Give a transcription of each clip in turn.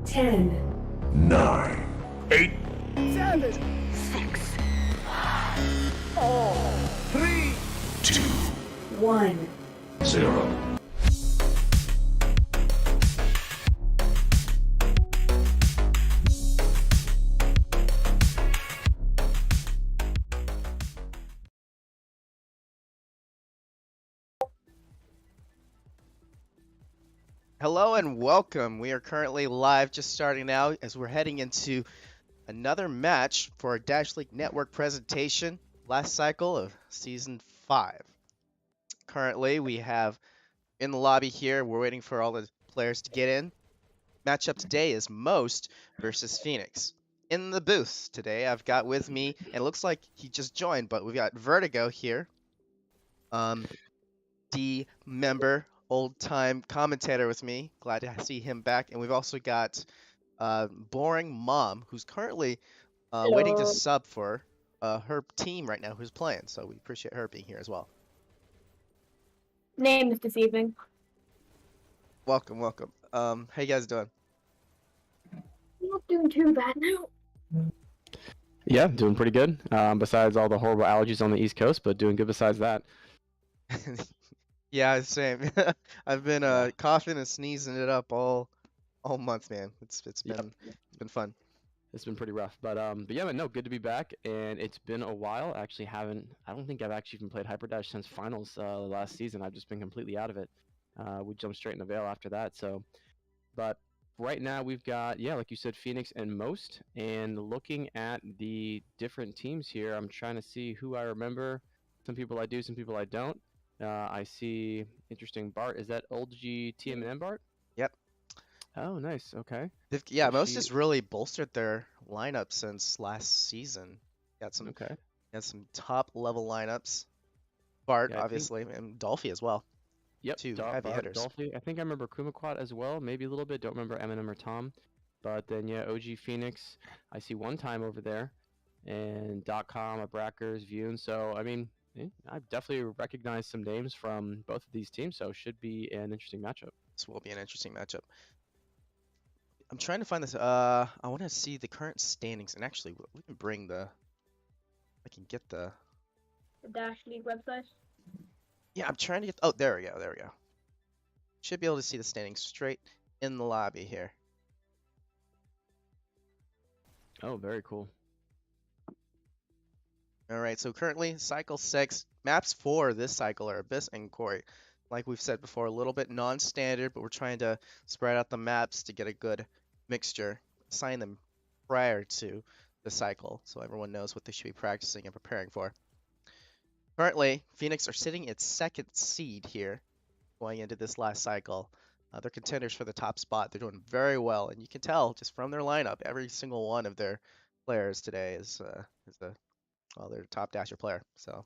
10, 9, 8, 7, 6, 3, 2, 1. 0. Hello and welcome. We are currently live, just starting now, as we're heading into another match for our Dash League Network presentation, last cycle of Season 5. Currently, we have in the lobby here, we're waiting for all the players to get in. Matchup today is M0ST versus PHNX. In the booth today, I've got with me, and it looks like he just joined, but we've got Vertigo here. D member, old-time commentator with me. Glad to see him back. And we've also got Boring Mom, who's currently waiting to sub for her team right now who's playing. So we appreciate her being here as well. Names this evening. Welcome, welcome. How you guys doing? Not doing too bad now. Yeah, doing pretty good. Besides all the horrible allergies on the East Coast, but doing good besides that. Yeah, same. I've been coughing and sneezing it up all month, man. It's been fun. It's been pretty rough, but yeah, no, good to be back, and it's been a while. I don't think I've actually even played Hyperdash since finals last season. I've just been completely out of it. We jumped straight in the Veil after that. So, but right now we've got, yeah, like you said, PHNX and M0ST, and looking at the different teams here, I'm trying to see who I remember. Some people I do, some people I don't. I see interesting Bart. Is that old G TMN Bart? Yep. Oh, nice. Okay. Yeah, So most has really bolstered their lineup since last season. Got some Okay. top level lineups. Bart, Yeah, I think- obviously, and Dolphy as well. Yep. Two Bart, heavy hitters. Dolphy. I think I remember Kumaquat as well, maybe a little bit. Don't remember Eminem or Tom. But then yeah, OG PHNX. I see one time over there, and .com, Abrackers, Vune. So I mean, I've definitely recognized some names from both of these teams. So should be an interesting matchup. This will be an interesting matchup. I'm trying to find this. I want to see the current standings, and actually, we can bring the. I can get the. The Dash League website. Yeah, I'm trying to get. Oh, there we go. There we go. Should be able to see the standings straight in the lobby here. Oh, very cool. All right, so currently cycle 6 maps for this cycle are Abyss and Quarry. Like we've said before, a little bit non-standard, but we're trying to spread out the maps to get a good mixture. Assign them prior to the cycle so everyone knows what they should be practicing and preparing for. Currently, PHNX are sitting at 2nd seed here going into this last cycle. They're contenders for the top spot. They're doing very well, and you can tell just from their lineup, every single one of their players today is their top dasher player. So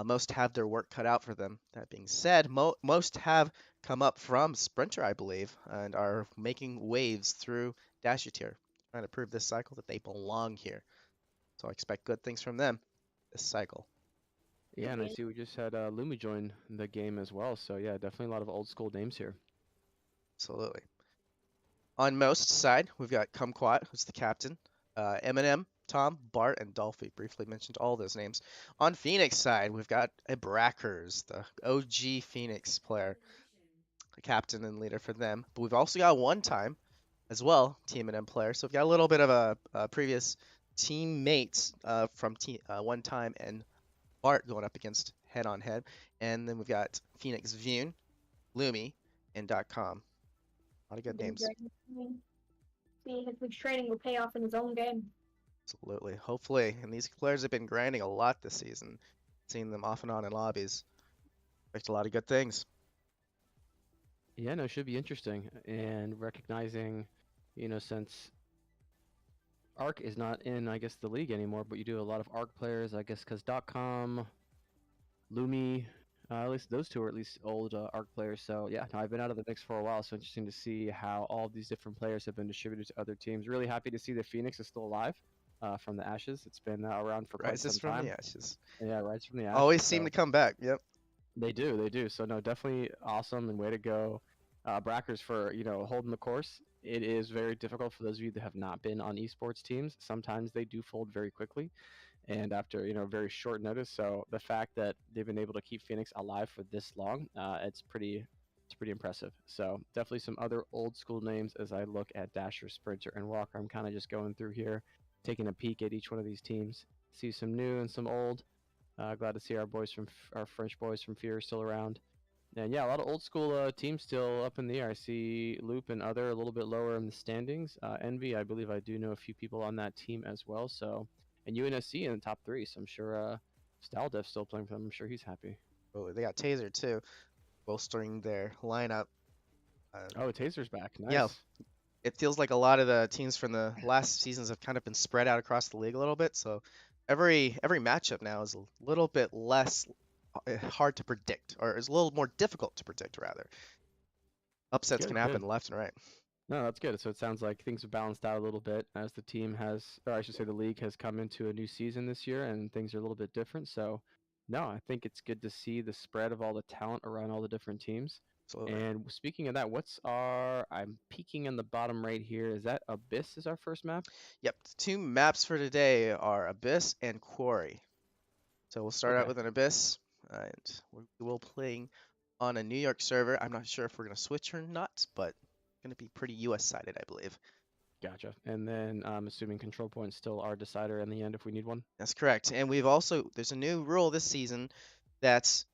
most have their work cut out for them. That being said, most have come up from Sprinter, I believe, and are making waves through dasher tier, trying to prove this cycle that they belong here. So I expect good things from them this cycle. Yeah, and I see we just had Lumi join the game as well. So yeah, definitely a lot of old school names here. Absolutely. On most side, we've got Kumquat, who's the captain, Eminem, Tom, Bart, and Dolphy. Briefly mentioned all those names. On PHNX side, we've got Abrackers, the OG PHNX player, the captain and leader for them. But we've also got one time as well, Team M player. So we've got a little bit of a previous teammates from one time and Bart going up against head on head. And then we've got PHNX Vune, Lumi, and .com. A lot of good names. See, his training will pay off in his own game. Absolutely. Hopefully. And these players have been grinding a lot this season. Seeing them off and on in lobbies. Expect a lot of good things. Yeah, no, should be interesting. And recognizing, since Arc is not in, I guess, the league anymore, but you do a lot of Arc players, I guess, because .com, Lumi, at least those two are at least old Arc players. So yeah, no, I've been out of the mix for a while, so interesting to see how all of these different players have been distributed to other teams. Really happy to see that PHNX is still alive from the ashes. It's been around for quite some time. Rises from the ashes. Yeah, Rise from the ashes. Always seem to come back. Yep. They do. So no, definitely awesome and way to go, Brackers, for holding the course it is very difficult for those of you that have not been on esports teams. Sometimes they do fold very quickly, and after very short notice. So the fact that they've been able to keep Phoenix alive for this long, it's pretty impressive. So definitely some other old school names as I look at Dasher, Sprinter, and Walker. I'm kind of just going through here, taking a peek at each one of these teams. See some new and some old. Glad to see our French boys from Fear still around. And yeah, a lot of old school teams still up in the air. I see Loop and other a little bit lower in the standings. Envy, I believe I do know a few people on that team as well. So, and UNSC in the top 3. So I'm sure Staldef's still playing for them. I'm sure he's happy. Oh, they got Taser too, bolstering their lineup. Oh, Taser's back. Nice. Yeah, it feels like a lot of the teams from the last seasons have kind of been spread out across the league a little bit. So every matchup now is a little bit less hard to predict, or is a little more difficult to predict rather. Upsets Good, can happen good. left and right. No, that's good. So it sounds like things have balanced out a little bit as the team has, or I should say the league has come into a new season this year and things are a little bit different. So, no, I think it's good to see the spread of all the talent around all the different teams. Absolutely. And speaking of that, I'm peeking in the bottom right here. Is that Abyss is our first map? Yep, the 2 maps for today are Abyss and Quarry. So we'll start out Okay. with an Abyss, and we will playing on a New York server. I'm not sure if we're going to switch or not, but going to be pretty US sided, I believe. Gotcha. And then I'm assuming control points still our decider in the end if we need one. That's correct. And there's a new rule this season that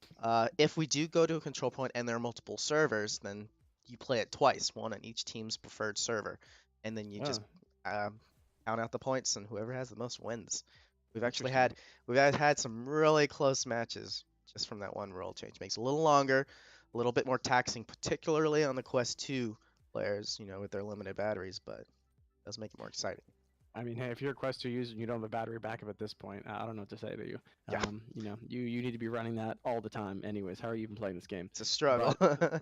if we do go to a control point and there are multiple servers, then you play it twice, one on each team's preferred server. And then you just count out the points, and whoever has the most wins. We've actually had some really close matches just from that one rule change. Makes it a little longer, a little bit more taxing, particularly on the Quest 2 players, with their limited batteries, but it does make it more exciting. I mean, hey, if you're a Quest 2 user and you don't have a battery backup at this point, I don't know what to say to you. Yeah. You need to be running that all the time anyways. How are you even playing this game? It's a struggle.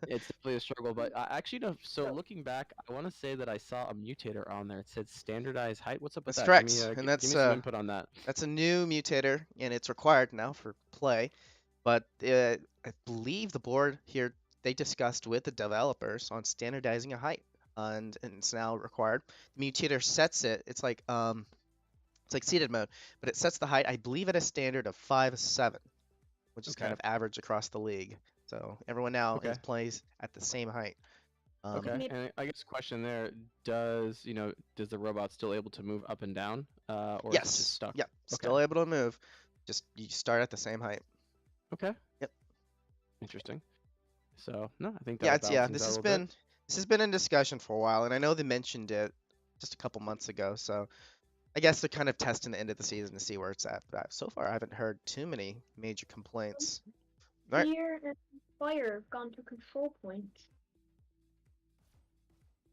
It's definitely a struggle, but actually, no, so looking back, I want to say that I saw a mutator on there. It said standardized height. What's up with That's that? correct, and Give me some input on that. that's a new mutator, and it's required now for play. But I believe the board here, they discussed with the developers on standardizing a height, and it's now required. The mutator sets it. It's like seated mode, but it sets the height, I believe, at a standard of 5'7", which is kind of average across the league. So everyone now plays at the same height. Okay, and I guess question there, does the robot still able to move up and down, or Yes. is it just stuck? Yep. Still able to move. Just you start at the same height. Okay. Yep. Interesting. So no, I think Yeah, that this has been in discussion for a while, and I know they mentioned it just a couple months ago. So I guess they're kind of testing the end of the season to see where it's at. But so far, I haven't heard too many major complaints. Right. Fear and Fire have gone to control point.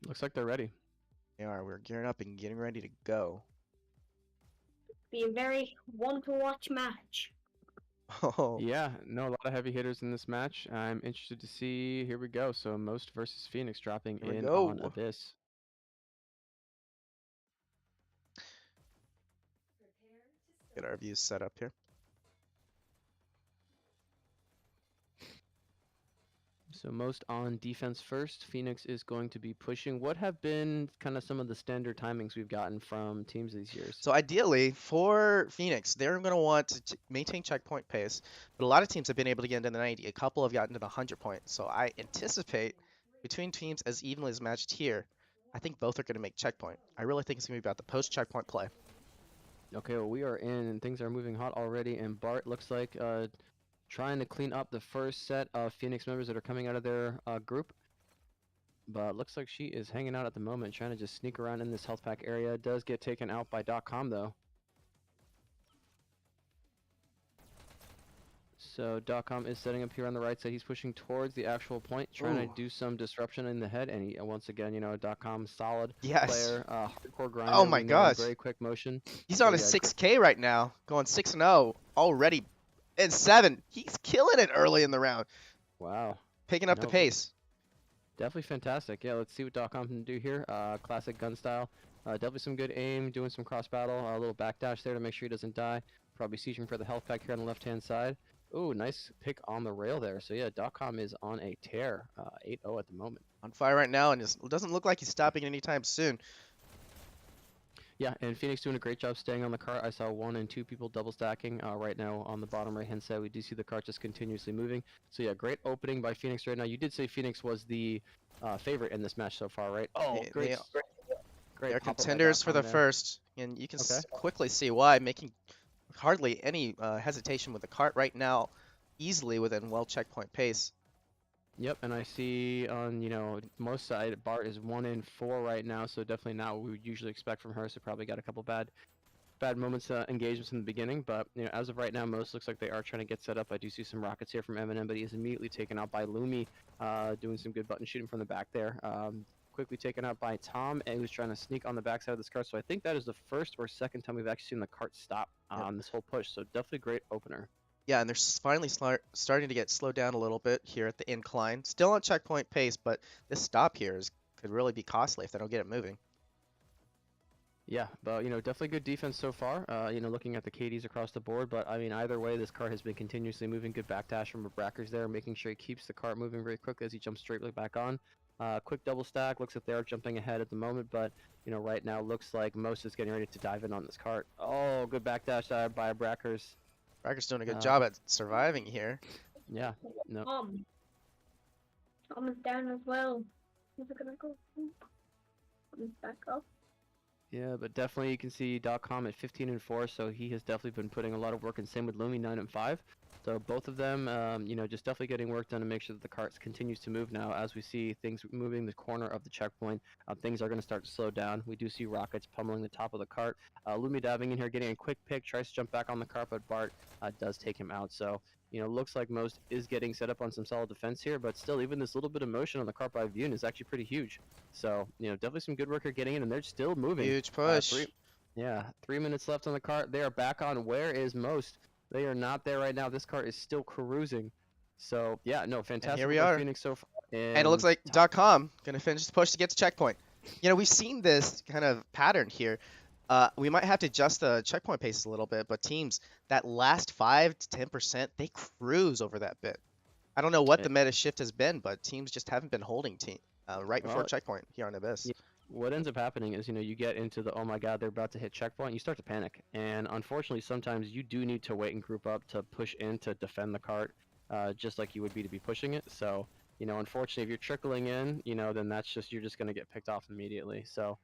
Looks like they're ready. They are. We're gearing up and getting ready to go. Be a very one-to-watch match. Oh. Yeah, no, a lot of heavy hitters in this match. I'm interested to see. Here we go. So M0ST versus PHNX dropping in on Abyss. Get our views set up here. So M0ST on defense first. PHNX is going to be pushing. What have been kind of some of the standard timings we've gotten from teams these years? So ideally, for PHNX, they're going to want to maintain checkpoint pace, but a lot of teams have been able to get into the 90. A couple have gotten to the 100 point. So I anticipate between teams as evenly as matched here, I think both are going to make checkpoint. I really think it's going to be about the post-checkpoint play. Okay, well, we are in, and things are moving hot already, and Bart looks like trying to clean up the first set of PHNX members that are coming out of their group. But looks like she is hanging out at the moment, trying to just sneak around in this health pack area. Does get taken out by .com, though. So .com is setting up here on the right side. He's pushing towards the actual point, trying to do some disruption in the head. And he, once again, .com solid player, hardcore grinder. Oh my gosh. Very quick motion. He's on a 6K right now, going 6-0 already. And 7. He's killing it early in the round. Wow. Picking up the pace. Definitely fantastic. Yeah, let's see what .com can do here. Classic gun style. Definitely some good aim, doing some cross battle. A little backdash there to make sure he doesn't die. Probably sieging for the health pack here on the left-hand side. Oh, nice pick on the rail there. So yeah, .com is on a tear, 8-0 at the moment. On fire right now, and it doesn't look like he's stopping anytime soon. Yeah, and Phoenix doing a great job staying on the cart. I saw 1 and 2 people double stacking right now on the bottom right hand side. We do see the cart just continuously moving. So yeah, great opening by Phoenix right now. You did say Phoenix was the favorite in this match so far, right? Oh, They, great, they, great they're pop up by contenders for .com the there. first, and you can Okay. quickly see why, making hardly any hesitation with the cart right now, easily within well checkpoint pace. Yep, and I see on, most side, Bart is 1 in 4 right now, so definitely not what we would usually expect from her. So probably got a couple bad moments, engagements in the beginning, but as of right now, most looks like they are trying to get set up. I do see some rockets here from Eminem, but he is immediately taken out by Lumi, doing some good button shooting from the back there. Quickly taken out by Tom, and who's trying to sneak on the backside of this cart. So I think that is the first or second time we've actually seen the cart stop on this whole push. So definitely great opener. Yeah, and they're finally starting to get slowed down a little bit here at the incline. Still on checkpoint pace, but this stop here could really be costly if they don't get it moving. Yeah, but definitely good defense so far. Looking at the KDs across the board, but I mean either way, this cart has been continuously moving. Good backdash from Brackers there, making sure he keeps the cart moving very quickly as he jumps straightly back on. Quick double stack. Looks like they are jumping ahead at the moment, but right now looks like M0ST is getting ready to dive in on this cart. Oh, good backdash by Brackers. Bracker's doing a good job at surviving here. Yeah, no. Tom is down as well. Is it gonna go? Tom is back up. Yeah, but definitely you can see .com at 15 and 4, so he has definitely been putting a lot of work, and same with Lumi 9 and 5. So both of them, just definitely getting work done to make sure that the cart continues to move now. As we see things moving the corner of the checkpoint, things are going to start to slow down. We do see rockets pummeling the top of the cart. Lumi diving in here, getting a quick pick, tries to jump back on the cart, but Bart does take him out. So looks like M0ST is getting set up on some solid defense here, but still, even this little bit of motion on the cart by Vune is actually pretty huge. So, definitely some good work here getting in, and they're still moving. Huge push. 3 minutes left on the cart. They are back on. Where is M0ST? They are not there right now. This cart is still cruising. So, yeah, no, fantastic. Here we are. Phoenix so far. And it looks like .com going to finish the push to get to checkpoint. We've seen this kind of pattern here. We might have to adjust the checkpoint paces a little bit, but teams, that last 5 to 10%, they cruise over that bit. I don't know what the meta shift has been, but teams just haven't been holding right before checkpoint here on Abyss. Yeah. What ends up happening is, you get into the, oh my god, they're about to hit checkpoint, you start to panic. And unfortunately, sometimes you do need to wait and group up to push in to defend the cart, just like you would be to be pushing it. So, unfortunately, if you're trickling in, then you're just going to get picked off immediately. So,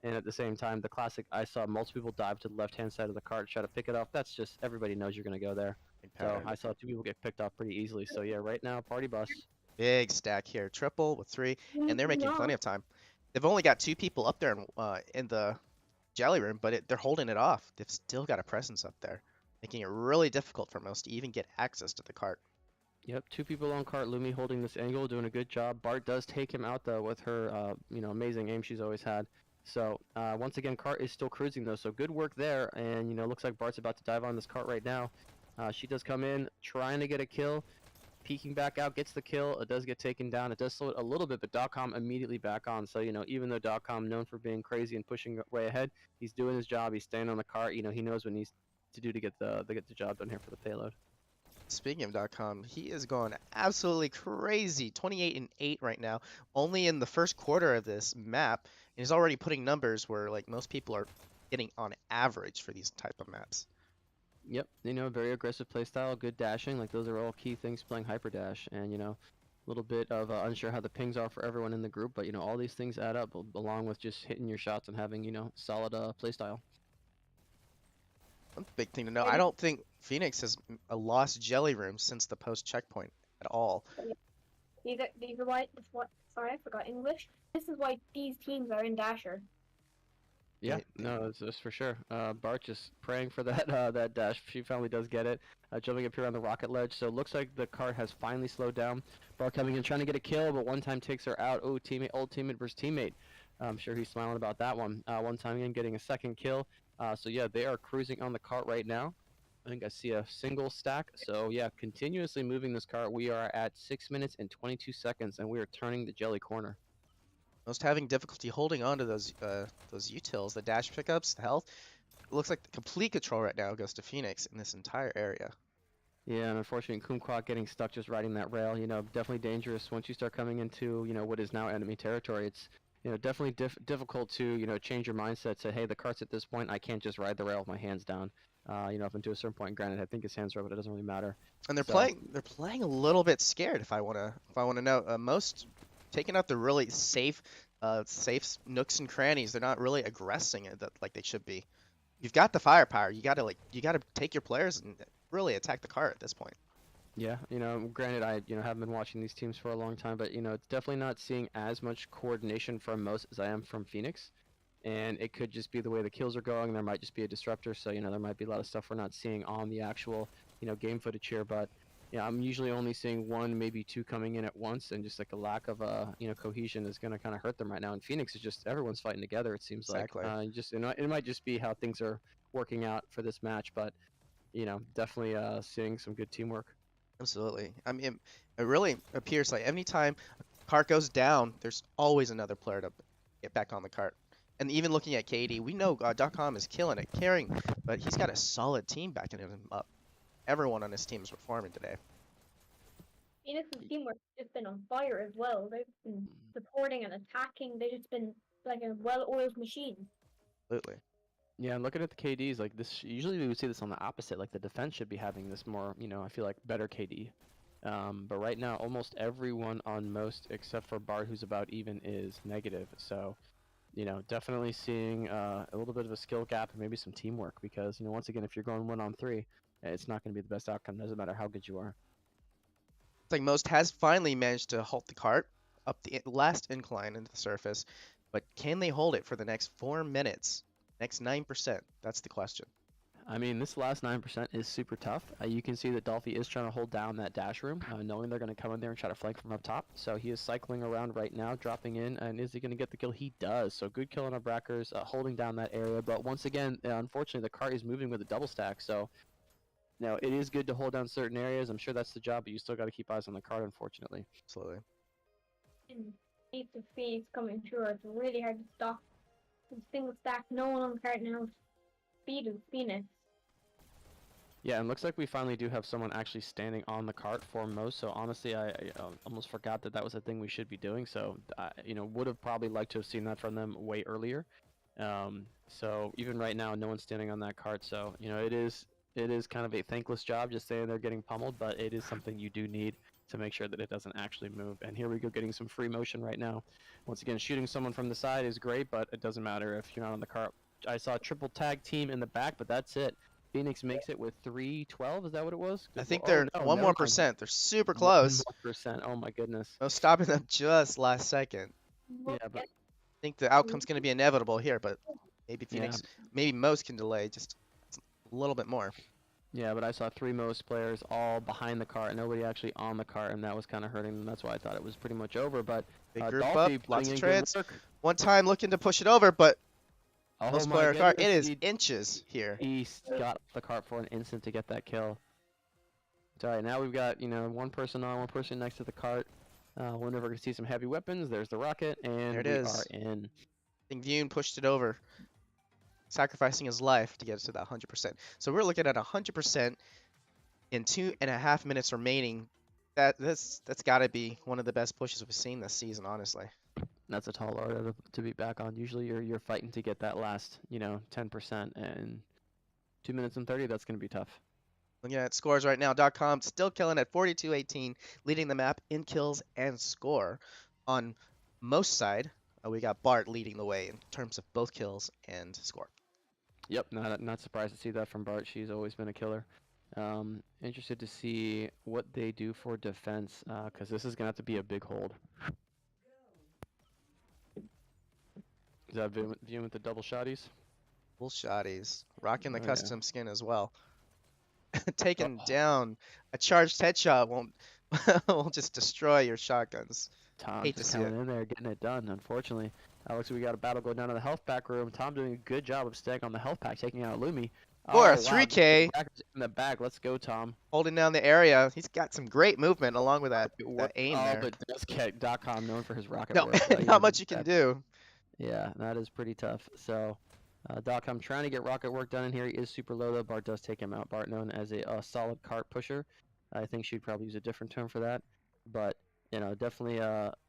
and at the same time, the classic, I saw multiple people dive to the left-hand side of the cart, try to pick it off. That's just, everybody knows you're going to go there. So I saw 2 people get picked off pretty easily. So yeah, right now, party bus. Big stack here, triple with 3, and they're making plenty of time. They've only got 2 people up there in the jelly room, but they're holding it off. They've still got a presence up there, making it really difficult for most to even get access to the cart. Yep, 2 people on cart. Lumi holding this angle, doing a good job. Bart does take him out though with her, amazing aim she's always had. So once again, cart is still cruising though, so good work there. And looks like Bart's about to dive on this cart right now. She does come in, trying to get a kill. Peeking back out, gets the kill. It does get taken down. It does slow it a little bit, but .com immediately back on. So, even though .com known for being crazy and pushing way ahead, he's doing his job. He's staying on the cart. He knows what he needs to do to get the job done here for the payload. Speaking of .com, he is going absolutely crazy. 28 and 8 right now, only in the first quarter of this map, and he's already putting numbers where like most people are getting on average for these type of maps. Yep, very aggressive playstyle, good dashing. Like those are all key things playing Hyperdash, and a little bit of unsure how the pings are for everyone in the group, but all these things add up along with just hitting your shots and having solid playstyle. One big thing to know, I don't think Phoenix has lost jelly room since the post checkpoint at all. These are why. Sorry, I forgot English. This is why these teams are in Dasher. Yeah, no, that's for sure. Bart just praying for that that dash. She finally does get it. Jumping up here on the rocket ledge. So it looks like the cart has finally slowed down. Bart coming in, trying to get a kill, but one time takes her out. Oh, old teammate versus teammate. I'm sure he's smiling about that one. One time in, getting a second kill. So yeah, they are cruising on the cart right now. I think I see a single stack. So yeah, continuously moving this cart. We are at 6 minutes and 22 seconds, and we are turning the jelly corner. M0ST having difficulty holding on to those utils, the dash pickups, the health. It looks like the complete control right now goes to Phoenix in this entire area. Yeah, and unfortunately, Kumquat getting stuck just riding that rail, definitely dangerous once you start coming into, what is now enemy territory. It's, definitely difficult to, change your mindset. Say, hey, the cart's at this point. I can't just ride the rail with my hands down. Up until a certain point. Granted, I think his hands are up, but it doesn't really matter. And they're So, playing a little bit scared. If I wanna know, most taking out the really safe nooks and crannies. They're not really aggressing it like they should be. You've got the firepower. You gotta take your players and really attack the cart at this point. yeah, granted, I, haven't been watching these teams for a long time, but, it's definitely not seeing as much coordination from most as I am from Phoenix. And it could just be the way the kills are going. There might just be a disruptor, so there might be a lot of stuff we're not seeing on the actual game footage here. But yeah, I'm usually only seeing one, maybe two coming in at once, and just like a lack of cohesion is going to kind of hurt them right now. And Phoenix is just everyone's fighting together. It seems Exactly. like it might just be how things are working out for this match, but definitely seeing some good teamwork. Absolutely. I mean, it really appears like any time a cart goes down, there's always another player to get back on the cart. And even looking at KD, we know .com is killing it, carrying, but he's got a solid team backing him up. Everyone on his team is performing today. Phoenix's teamwork's just been on fire as well. They've been supporting and attacking. They've just been like a well-oiled machine. Absolutely. Yeah, and looking at the KDs, like this, usually we would see this on the opposite. Like the defense should be having this more, I feel like better KD. But right now, almost everyone on M0ST except for Bart, who's about even, is negative. So, definitely seeing a little bit of a skill gap and maybe some teamwork because, once again, if you're going 1-on-3, it's not going to be the best outcome. Doesn't matter how good you are. It's like M0ST has finally managed to halt the cart up the last incline into the surface, but can they hold it for the next 4 minutes? Next 9%? That's the question. I mean, this last 9% is super tough. You can see that Dolphy is trying to hold down that dash room, knowing they're going to come in there and try to flank from up top. So he is cycling around right now, dropping in, and is he going to get the kill? He does. So good kill on our Brackers, holding down that area. But once again, unfortunately, the cart is moving with a double stack. So, it is good to hold down certain areas. I'm sure that's the job, but you still got to keep eyes on the cart, unfortunately. Absolutely. And Ace of Phoenix coming through, it's really hard to stop. Single stack, no one on the cart now. Speed of Phoenix. Yeah, and looks like we finally do have someone actually standing on the cart for M0ST. So honestly, I almost forgot that was a thing we should be doing. So would have probably liked to have seen that from them way earlier. So even right now, no one's standing on that cart. So it is kind of a thankless job just standing there getting pummeled, but it is something you do need to make sure that it doesn't actually move. And here we go, getting some free motion right now. Once again, shooting someone from the side is great, but it doesn't matter if you're not on the cart. I saw a triple tag team in the back, but that's it. Phoenix makes it with 312. Is that what it was? I think they're no, one more percent. They're super close. 1%. Oh my goodness. No stopping them just last second. Yeah, but I think the outcome's going to be inevitable here, but maybe Phoenix, maybe M0ST can delay just a little bit more. Yeah, but I saw 3 M0ST players all behind the cart, nobody actually on the cart, and that was kind of hurting them. That's why I thought it was pretty much over. But Big group Dolphy up, lots putting of in good trades. work. One time looking to push it over, but Oh M0ST my player cart, it goodness, is inches here. He got off the cart for an instant to get that kill. It's alright, now we've got, one person on, one person next to the cart. We're never going to see some heavy weapons. There's the rocket, and There it we is. are in. I think Vune pushed it over, sacrificing his life to get it to that 100%. So we're looking at 100% in 2.5 minutes remaining. That's got to be one of the best pushes we've seen this season, honestly. That's a tall order to be back on. Usually you're fighting to get that last, 10%, and 2 minutes and 30, that's going to be tough. Looking at scores right now, .com still killing at 42-18, leading the map in kills and score. On M0ST side, we got Bart leading the way in terms of both kills and score. Yep, not surprised to see that from Bart. She's always been a killer. Interested to see what they do for defense, because this is going to have to be a big hold. Is that Vune with the double shotties? Full shotties. Rocking the Oh, custom skin as well. Taking down. A charged headshot won't just destroy your shotguns. Tom Hate to just see coming it. in there, getting it done, unfortunately. Looks like we got a battle going down in the health pack room. Tom doing a good job of staying on the health pack, taking out Lumi. For a wow, 3K. in the back. Let's go, Tom. Holding down the area. He's got some great movement along with that aim there. But does get .com known for his rocket No, work. not much you can do. Yeah, that is pretty tough. So, Doc, I'm trying to get rocket work done in here. He is super low though. Bart does take him out. Bart known as a solid cart pusher. I think she'd probably use a different term for that. But, you know, definitely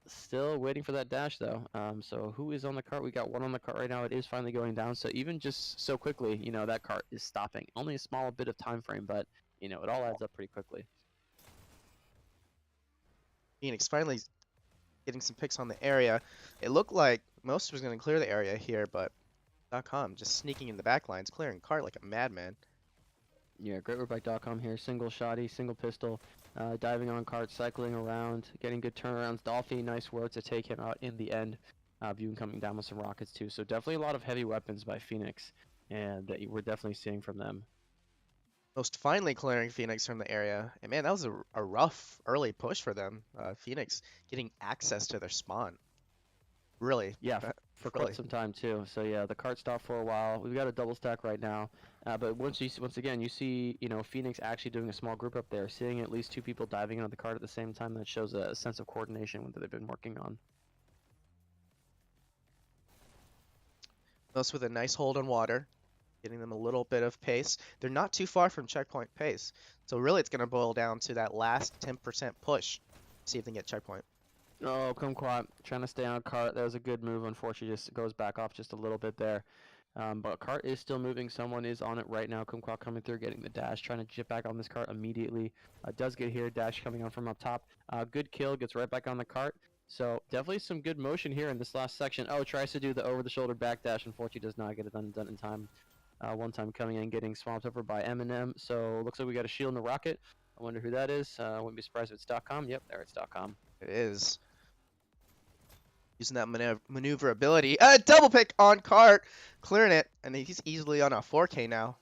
still waiting for that dash though. So who is on the cart? We got one on the cart right now. It is finally going down. So even just so quickly, you know, that cart is stopping. Only a small bit of time frame, but, you know, it all adds up pretty quickly. Phoenix finally getting some picks on the area. It looked like most was going to clear the area here, but .com just sneaking in the back lines, clearing cart like a madman. Yeah, great work by .com here. Single shotty, single pistol, diving on cart, cycling around, getting good turnarounds. Dolphy, nice work to take him out in the end. Viewing coming down with some rockets too. So definitely a lot of heavy weapons by Phoenix, and that we're definitely seeing from them. Most finally clearing Phoenix from the area. And man, that was a rough early push for them. Phoenix getting access to their spawn. Really. Yeah, for really. quite some time too. So yeah, the cart stopped for a while. We've got a double stack right now, but once again you see, you know, Phoenix actually doing a small group up there, seeing at least 2 people diving into the cart at the same time. That shows a sense of coordination that they've been working on. Most with a nice hold on water, getting them a little bit of pace. They're not too far from checkpoint pace. So really it's going to boil down to that last 10% push. See if they can get checkpoint. Oh, Kumquat trying to stay on cart. That was a good move. Unfortunately, just goes back off just a little bit there. But cart is still moving. Someone is on it right now. Kumquat coming through, getting the dash, trying to jip back on this cart immediately. Does get here. Dash coming on from up top. Good kill. Gets right back on the cart. So definitely some good motion here in this last section. Oh, tries to do the over-the-shoulder back dash. Unfortunately, does not get it done in time. One time coming in, getting swamped over by M. So looks like we got a shield in the rocket. I wonder who that is. Wouldn't be surprised if it's .com. Yep, there it's .com. It is. Using that maneuverability. Double pick on cart. Clearing it. And he's easily on a 4K now.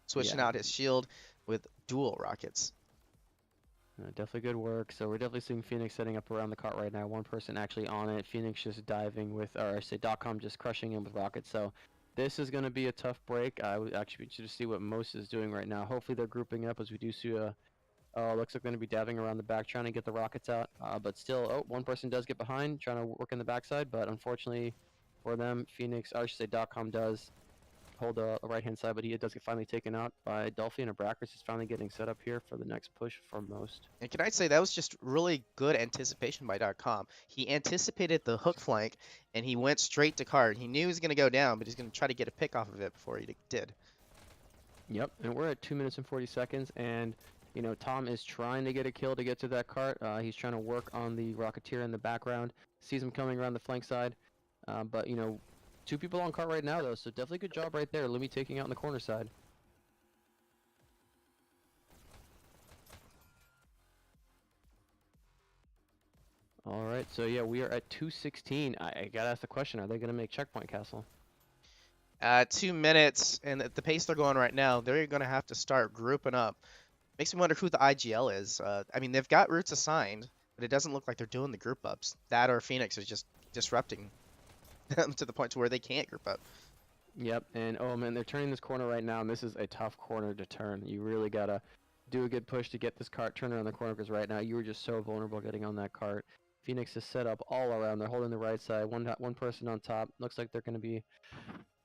Switching out his shield with dual rockets. Definitely good work. So we're definitely seeing Phoenix setting up around the cart right now. One person actually on it. Phoenix just diving with, or I say .com just crushing him with rockets. So this is going to be a tough break. I would actually be interested to see what M0ST is doing right now. Hopefully they're grouping up as we do see a... looks like they're going to be diving around the back, trying to get the rockets out. But still, one person does get behind, trying to work in the backside. But unfortunately for them, Phoenix, or I should say .com does hold the right-hand side, but he does get finally taken out by Dolphy, and Abraxas is finally getting set up here for the next push for M0ST. And can I say that was just really good anticipation by .com. He anticipated the hook flank, and he went straight to cart. He knew he was going to go down, but he's going to try to get a pick off of it before he did. Yep, and we're at 2 minutes and 40 seconds, and you know, Tom is trying to get a kill to get to that cart. He's trying to work on the Rocketeer in the background. Sees him coming around the flank side. But, you know, 2 people on cart right now, though, so definitely good job right there. Lumi taking out in the corner side. All right, so yeah, we are at 2:16. I gotta ask the question, are they going to make checkpoint, Kastle? 2 minutes, and at the pace they're going right now, they're going to have to start grouping up. Makes me wonder who the IGL is. I mean, they've got routes assigned, but it doesn't look like they're doing the group ups. That or Phoenix is just disrupting them to the point to where they can't group up. Yep, and oh man, they're turning this corner right now, and this is a tough corner to turn. You really gotta do a good push to get this cart turned around the corner, because right now you were just so vulnerable getting on that cart. Phoenix is set up all around. They're holding the right side. One person on top. Looks like they're going to be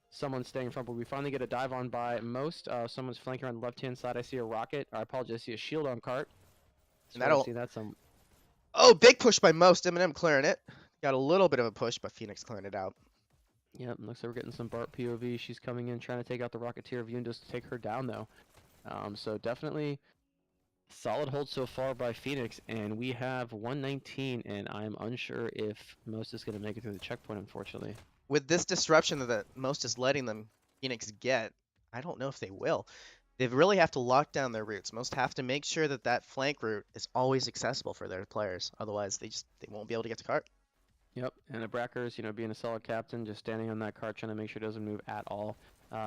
someone staying in front, but we finally get a dive on by M0ST. Someone's flanking around the left-hand side. I see a rocket. I apologize. I see a shield on cart. And that'll... see that some... Oh, big push by M0ST. M clearing it. Got a little bit of a push, but Phoenix clearing it out. Yep, looks like we're getting some Bart POV. She's coming in, trying to take out the Rocketeer view and just take her down, though. So definitely solid hold so far by Phoenix, and we have 119, and I'm unsure if M0ST is going to make it through the checkpoint, unfortunately. With this disruption that M0ST is letting them Phoenix get, I don't know if they will. They really have to lock down their routes. M0ST have to make sure that that flank route is always accessible for their players. Otherwise, they won't be able to get to cart. Yep, and Abraxas, you know, being a solid captain, just standing on that cart, trying to make sure it doesn't move at all.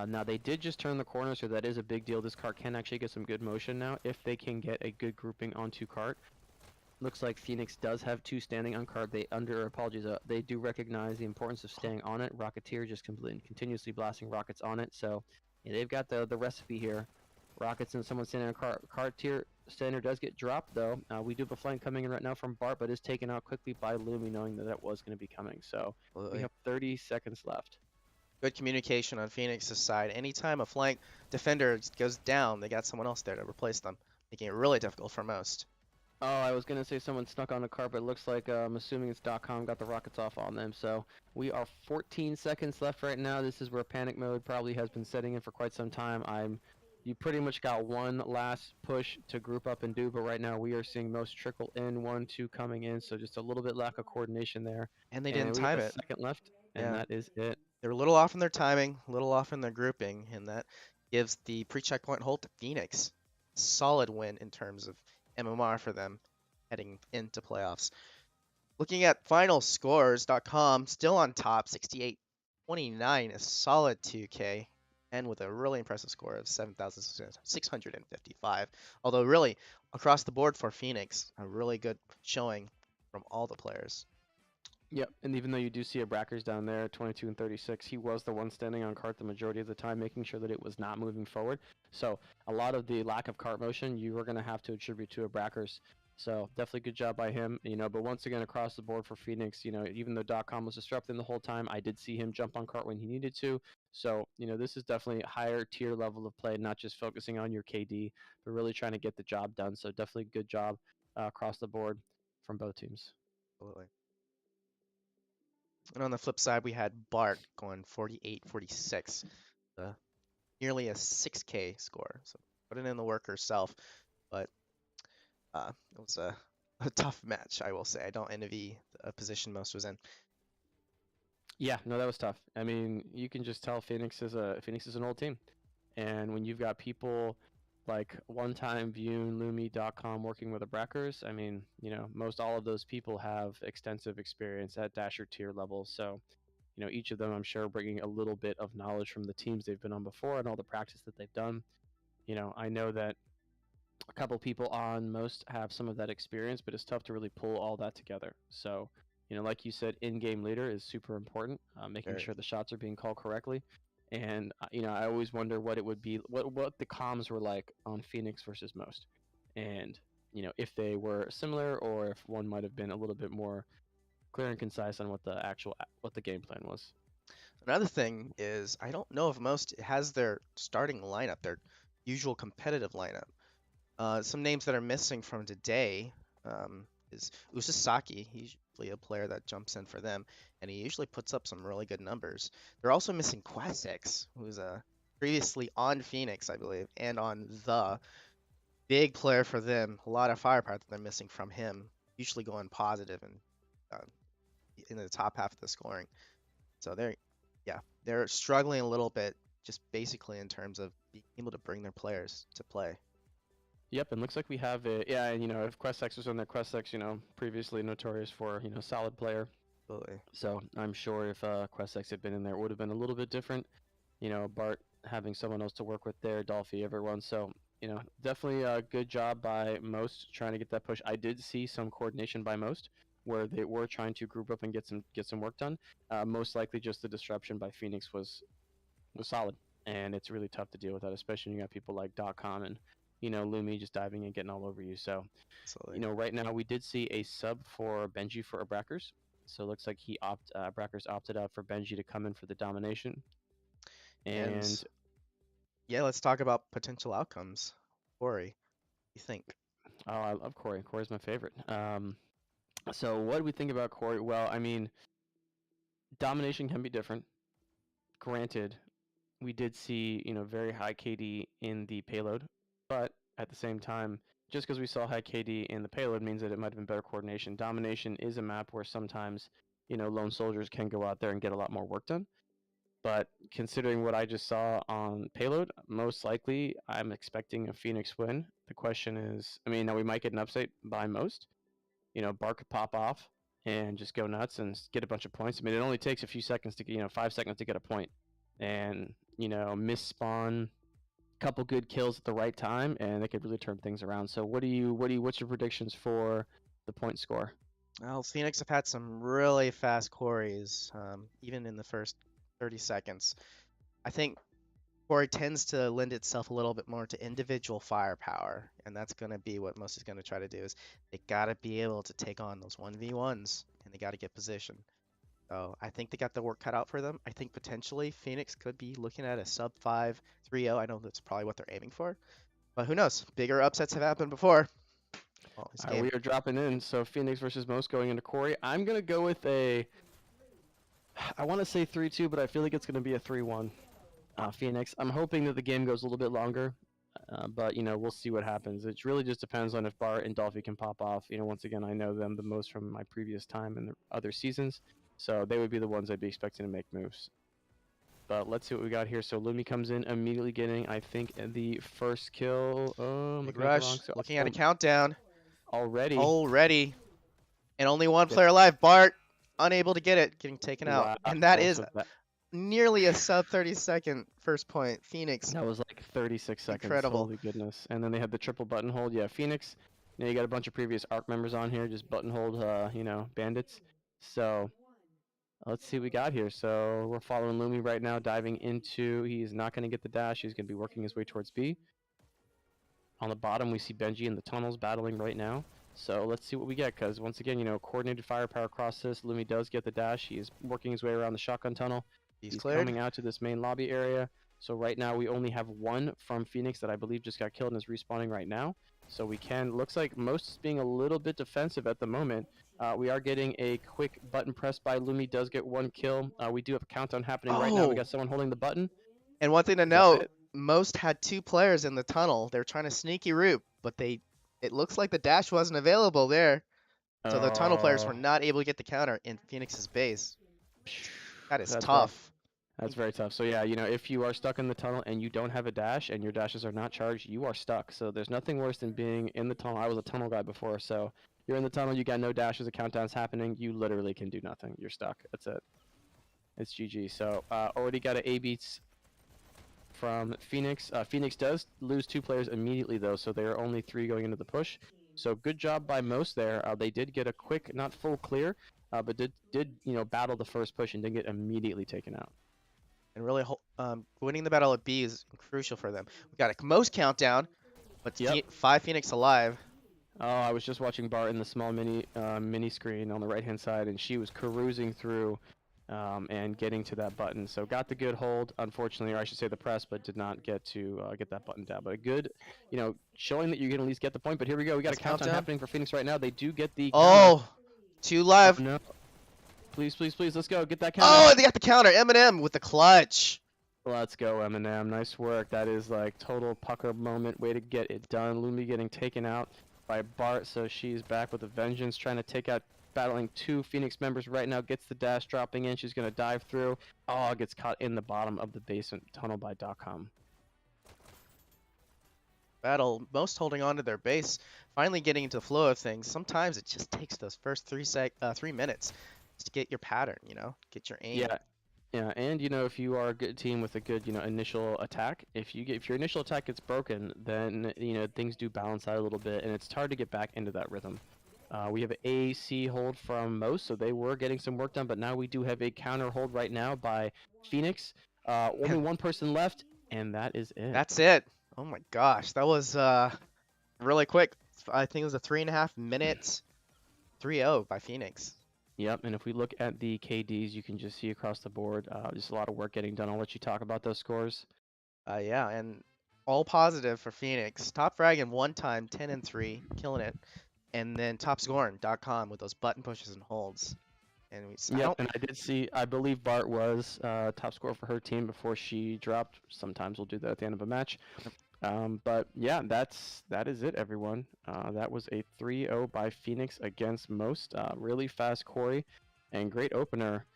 Now, they did just turn the corner, so that is a big deal. This cart can actually get some good motion now if they can get a good grouping onto cart. Looks like Phoenix does have 2 standing on cart. They do recognize the importance of staying on it. Rocketeer just continuously blasting rockets on it, so yeah, they've got the recipe here. Rockets and someone standing on cart. Cart tier standard does get dropped, though. We do have a flank coming in right now from Bart, but is taken out quickly by Lumi, knowing that was going to be coming. So we have 30 seconds left. Good communication on Phoenix's side. Anytime a flank defender goes down, they got someone else there to replace them, making it really difficult for most. Oh, I was gonna say someone snuck on the car, but it looks like I'm assuming it's .com got the rockets off on them. So we are 14 seconds left right now. This is where panic mode probably has been setting in for quite some time. You pretty much got one last push to group up and do, but right now we are seeing most trickle in, 1, 2 coming in. So just a little bit lack of coordination there. And they And didn't we have time a it. second left, and Yeah. that is it. They're a little off in their timing, a little off in their grouping, and that gives the pre-checkpoint hold to Phoenix. Solid win in terms of MMR for them heading into playoffs. Looking at final scores.com, still on top, 68-29, a solid 2K, and with a really impressive score of 7,655. Although really, across the board for Phoenix, a really good showing from all the players. Yep, and even though you do see a Brackers down there, 22 and 36, he was the one standing on cart the majority of the time, making sure that it was not moving forward. So a lot of the lack of cart motion, you are going to have to attribute to a Brackers. So definitely good job by him, but once again across the board for Phoenix, even though .com was disrupting the whole time, I did see him jump on cart when he needed to. So, this is definitely a higher tier level of play, not just focusing on your KD, but really trying to get the job done. So definitely good job across the board from both teams. Absolutely. And on the flip side, we had Bart going 48-46, nearly a 6K score. So putting in the work herself, but it was a tough match, I will say. I don't envy the position most was in. Yeah, no, that was tough. I mean, you can just tell Phoenix is an old team, and when you've got people like one time Vune, Lumi.com working with the Brackers, I mean, most all of those people have extensive experience at Dasher tier level. So, each of them, I'm sure, bringing a little bit of knowledge from the teams they've been on before and all the practice that they've done. I know that a couple people on most have some of that experience, but it's tough to really pull all that together. So, like you said, in-game leader is super important, making Very. sure the shots are being called correctly. And I always wonder what it would be, what the comms were like on Phoenix versus most, and if they were similar or if one might have been a little bit more clear and concise on what the game plan was. Another thing is I don't know if most has their starting lineup, their usual competitive lineup. Some names that are missing from today is Usasaki. He's usually a player that jumps in for them, and he usually puts up some really good numbers. They're also missing Quasex, who's previously on Phoenix, I believe, and on the big player for them. A lot of firepower that they're missing from him. Usually going positive and uh, in the top half of the scoring. So they're struggling a little bit, just basically in terms of being able to bring their players to play. Yep, and looks like we have it. Yeah, and if Questex was on there, Questex, previously notorious for solid player. Absolutely. So I'm sure if Questex had been in there, it would have been a little bit different. Bart having someone else to work with there, Dolphy, everyone. So definitely a good job by most trying to get that push. I did see some coordination by most where they were trying to group up and get some work done. Most likely, just the disruption by Phoenix was solid, and it's really tough to deal with that, especially when you got people like .com and Lumi just diving and getting all over you. So Absolutely. right now we did see a sub for Benji for Abrackers. So it looks like Abrackers opted out for Benji to come in for the domination. And yeah, let's talk about potential outcomes. Corey, what do you think? oh, I love Corey. Corey's my favorite. So what do we think about Corey? Well, I mean, domination can be different. Granted, we did see, very high KD in the payload, but at the same time, just because we saw high KD in the payload means that it might have been better coordination. Domination is a map where sometimes, lone soldiers can go out there and get a lot more work done. But considering what I just saw on payload, most likely I'm expecting a Phoenix win. The question is, I mean, now we might get an upset by most. Bart could pop off and just go nuts and get a bunch of points. I mean, it only takes a few seconds to get, 5 seconds to get a point, and miss spawn, couple good kills at the right time, and they could really turn things around. So, what's your predictions for the point score? Well, Phoenix have had some really fast Corys, even in the first 30 seconds. I think Corey tends to lend itself a little bit more to individual firepower, and that's going to be what most is going to try to do is they got to be able to take on those 1v1s, and they got to get position. So I think they got the work cut out for them. I think potentially Phoenix could be looking at a sub 5 3-0. I know that's probably what they're aiming for, but who knows? Bigger upsets have happened before. Well, this All right, game. we are dropping in. So Phoenix versus M0ST going into Corey. I'm gonna go with a. I want to say 3-2, but I feel like it's gonna be a 3-1. Phoenix. I'm hoping that the game goes a little bit longer, but we'll see what happens. It really just depends on if Bart and Dolphy can pop off. Once again, I know them the most from my previous time in the other seasons, so they would be the ones I'd be expecting to make moves. But let's see what we got here. So Lumi comes in immediately, getting I think the first kill. Big Looking at the wrong. rush. So Looking at a countdown already. and only one player alive. Bart unable to get it, getting taken out, Wow. and that Also is that- nearly a sub 30-second first point. Phoenix. That was like 36 seconds. Incredible. Holy goodness. And then they had the triple button hold. Yeah, Phoenix. You got a bunch of previous ARC members on here, just button hold, bandits. So let's see what we got here. So we're following Lumi right now, diving into. He's not going to get the dash. He's going to be working his way towards B. On the bottom, we see Benji in the tunnels battling right now. So let's see what we get, because once again, coordinated firepower across this. Lumi does get the dash. He is working his way around the shotgun tunnel. He's He's cleared. coming out to this main lobby area. So right now we only have one from Phoenix that I believe just got killed and is respawning right now. So we can, looks like most is being a little bit defensive at the moment. We are getting a quick button press by Lumi, does get one kill. We do have a countdown happening right now. We got someone holding the button. And one thing to Is that note, it? most had 2 players in the tunnel. They're trying to sneaky route, but it looks like the dash wasn't available there. So the tunnel players were not able to get the counter in Phoenix's base. That is That's tough. That's very tough. So yeah, if you are stuck in the tunnel and you don't have a dash and your dashes are not charged, you are stuck. So there's nothing worse than being in the tunnel. I was a tunnel guy before, so you're in the tunnel, you got no dashes, the countdown's happening, you literally can do nothing. You're stuck. That's it. It's GG. So already got an A beats from Phoenix. Phoenix does lose 2 players immediately though, so there are only 3 going into the push. So good job by M0ST there. They did get a quick, not full clear, but did battle the first push and did get immediately taken out. And really, winning the battle at B is crucial for them. We got a M0ST countdown, but Yep. 5 Phoenix alive. Oh, I was just watching Bart in the small mini screen on the right hand side, and she was cruising through and getting to that button. So got the good hold, unfortunately, or I should say the press, but did not get to get that button down. But a good, showing that you can at least get the point. But here we go. We got Let's a countdown countdown. happening for Phoenix right now. They do get the. Oh, 2 live. No. Please, please, please, let's go. Get that counter. Oh, they got the counter. Eminem with the clutch. Let's go, Eminem. Nice work. That is like total pucker moment. Way to get it done. Lumi getting taken out by Bart, so she's back with a vengeance, trying to take out, battling 2 Phoenix members right now. Gets the dash, dropping in. She's gonna dive through. Oh, gets caught in the bottom of the basement tunnel by .com. Battle, most holding on to their base, finally getting into the flow of things. Sometimes it just takes those first 3 minutes to get your pattern, get your aim. Yeah, and if you are a good team with a good initial attack, if your initial attack gets broken, then things do balance out a little bit, and it's hard to get back into that rhythm. We have an AC hold from M0ST, so they were getting some work done, but now we do have a counter hold right now by Phoenix. Only one person left, and that is it. That's it. Oh my gosh, that was really quick. I think it was a 3.5 minutes 3-0 by Phoenix. Yep, and if we look at the KDs, you can just see across the board, just a lot of work getting done. I'll let you talk about those scores. Yeah, and all positive for Phoenix. Top fragging 1 time, 10-3, killing it. And then top scoring.com with those button pushes and holds. And and I did see, I believe Bart was top scorer for her team before she dropped. Sometimes we'll do that at the end of a match. But yeah, that is it, everyone. That was a 3-0 by Phoenix against M0ST. Really fast Corey, and great opener.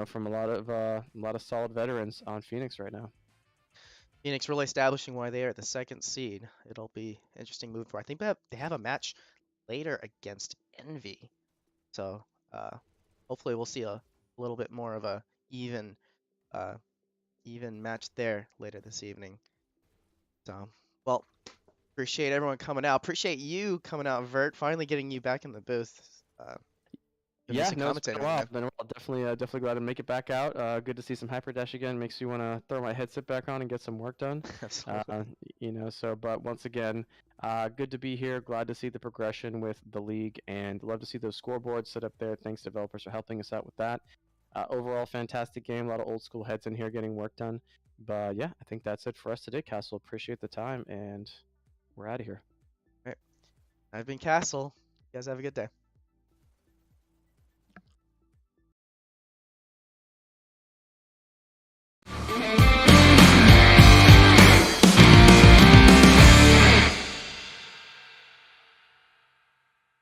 From a lot of solid veterans on Phoenix right now. Phoenix really establishing why they are the 2nd seed. It'll be interesting moving forward. I think they have a match later against Envy, so hopefully we'll see a little bit more of a even match there later this evening. So, well, appreciate everyone coming out. Appreciate you coming out, Vert. Finally getting you back in the booth. Yeah, no, it's been commentator. a while. Been a while. Definitely glad to make it back out. Good to see some Hyperdash again. Makes you want to throw my headset back on and get some work done. Absolutely. But once again, good to be here. Glad to see the progression with the league, and love to see those scoreboards set up there. Thanks, developers, for helping us out with that. Overall, fantastic game. A lot of old school heads in here getting work done. But yeah, I think that's it for us today, Castle. Appreciate the time, and we're out of here. Right. I've been Castle. You guys have a good day.